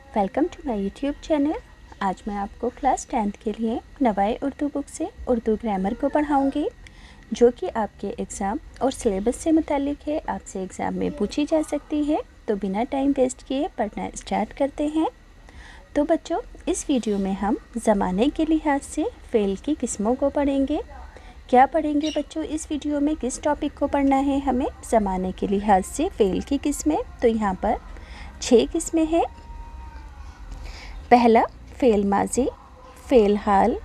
Welcome to my YouTube channel. आज मैं आपको क्लास 10th के लिए नवाए उर्दू बुक से उर्दू ग्रामर को पढ़ाऊंगी, जो कि आपके एग्ज़ाम और सिलेबस से मुतालिक है, आपसे एग्ज़ाम में पूछी जा सकती है। तो बिना टाइम वेस्ट किए पढ़ना स्टार्ट करते हैं। तो बच्चों, इस वीडियो में हम ज़माने के लिहाज से फ़ेल की किस्मों को पढ़ेंगे। क्या पढ़ेंगे बच्चों इस वीडियो में? किस टॉपिक को पढ़ना है हमें? ज़माने के लिहाज से फ़ेल की किस्में। तो यहाँ पर 6 किस्में हैं। पहला, फ़ेल माजी, फ़ेल हाल,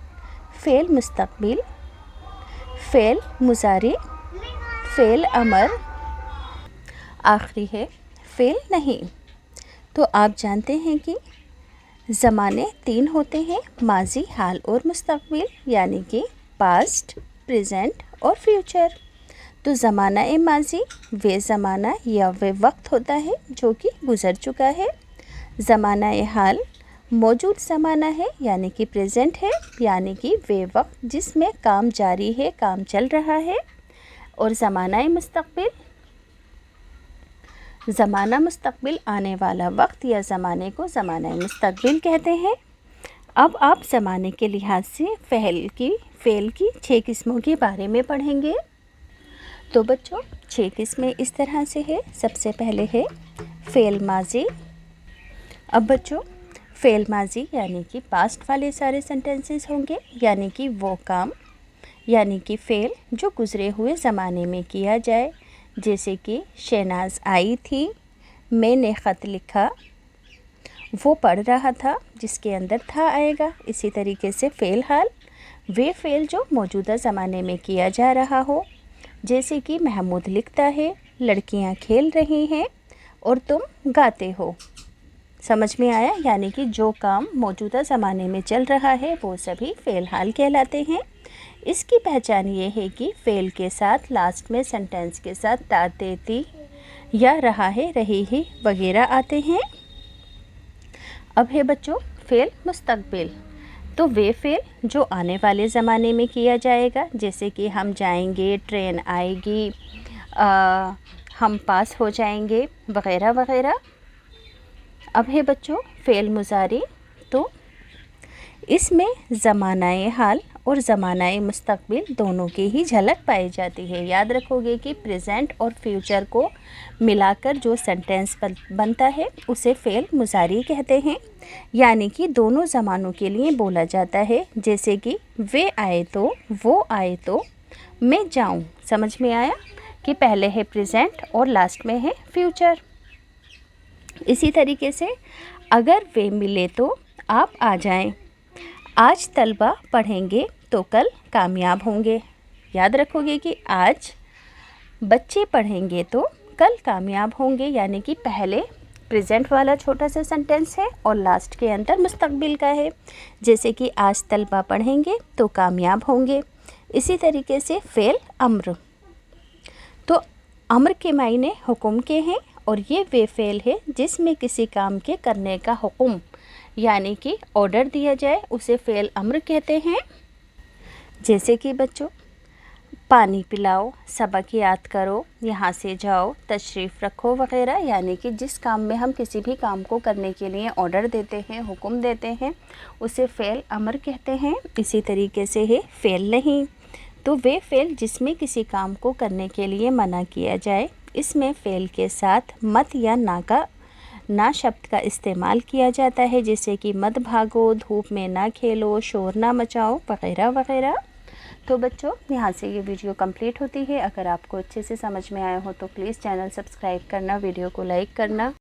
फ़ेल मुस्तक़बिल, फ़ेल मुज़ारी, फ़ेल अमर, आखिरी है फ़ेल नहीं। तो आप जानते हैं कि ज़माने 3 होते हैं, माजी, हाल और मुस्तक़बिल, यानी कि पास्ट, प्रेजेंट और फ्यूचर। तो ज़माना ए माजी वे ज़माना या वे वक्त होता है जो कि गुज़र चुका है। ज़माना ए हाल मौजूद ज़माना है, यानी कि प्रेजेंट है, यानी कि वे वक्त जिसमें काम जारी है, काम चल रहा है। और ज़माना ए मुस्तक़बिल, ज़माना मुस्तक़बिल आने वाला वक्त या ज़माने को ज़माना ए मुस्तक़बिल कहते हैं। अब आप ज़माने के लिहाज से फ़ेल की 6 किस्मों के बारे में पढ़ेंगे। तो बच्चों, 6 किस्में इस तरह से है। सबसे पहले है फ़ेल माजी। अब बच्चों, फ़ेल माजी यानी कि पास्ट वाले सारे सेंटेंसेस होंगे, यानी कि वो काम, यानी कि फ़ेल जो गुज़रे हुए ज़माने में किया जाए, जैसे कि शहनाज आई थी, मैंने ख़त लिखा, वो पढ़ रहा था, जिसके अंदर था आएगा। इसी तरीके से फ़ेल हाल वे फ़ेल जो मौजूदा ज़माने में किया जा रहा हो, जैसे कि महमूद लिखता है, लड़कियां खेल रही हैं और तुम गाते हो। समझ में आया? यानी कि जो काम मौजूदा ज़माने में चल रहा है वो सभी फ़ेल हाल कहलाते हैं। इसकी पहचान ये है कि फ़ेल के साथ लास्ट में सेंटेंस के साथ ता, ती या रहा है, रही ही वगैरह आते हैं। अब है बच्चों फ़ेल मुस्तक़बिल। तो वे फ़ेल जो आने वाले ज़माने में किया जाएगा, जैसे कि हम जाएंगे, ट्रेन आएगी, हम पास हो जाएंगे, वगैरह वगैरह। अब है बच्चों फ़ेल मुज़ारी। तो इसमें ज़मानाए हाल और ज़मानाए मुस्तक़बिल दोनों की ही झलक पाई जाती है। याद रखोगे कि प्रेजेंट और फ्यूचर को मिलाकर जो सेंटेंस बनता है उसे फ़ेल मुज़ारी कहते हैं, यानी कि दोनों ज़मानों के लिए बोला जाता है। जैसे कि वे आए तो, वो आए तो, मैं जाऊँ। समझ में आया कि पहले है प्रेजेंट और लास्ट में है फ्यूचर। इसी तरीके से अगर वे मिले तो आप आ जाएं, आज तलबा पढ़ेंगे तो कल कामयाब होंगे। याद रखोगे कि आज बच्चे पढ़ेंगे तो कल कामयाब होंगे, यानी कि पहले प्रेजेंट वाला छोटा सा सेंटेंस है और लास्ट के अंदर मुस्तक़बिल का है। जैसे कि आज तलबा पढ़ेंगे तो कामयाब होंगे। इसी तरीके से फ़ेल अम्र। तो अम्र के मायने हुक्म के हैं और ये वे फ़ेल है जिसमें किसी काम के करने का हुक्म, यानी कि ऑर्डर दिया जाए, उसे फ़ेल अम्र कहते हैं। जैसे कि बच्चों पानी पिलाओ, सबक याद करो, यहाँ से जाओ, तशरीफ़ रखो वगैरह, यानी कि जिस काम में हम किसी भी काम को करने के लिए ऑर्डर देते हैं, हुक्म देते हैं, उसे फ़ेल अम्र कहते हैं। इसी तरीके से है फ़ेल नहीं। तो वे फ़ेल जिसमें किसी काम को करने के लिए मना किया जाए, इसमें फ़ेल के साथ मत या ना शब्द का इस्तेमाल किया जाता है, जैसे कि मत भागो, धूप में ना खेलो, शोर ना मचाओ वगैरह वगैरह। तो बच्चों, यहाँ से ये वीडियो कंप्लीट होती है। अगर आपको अच्छे से समझ में आया हो तो प्लीज़ चैनल सब्सक्राइब करना, वीडियो को लाइक करना।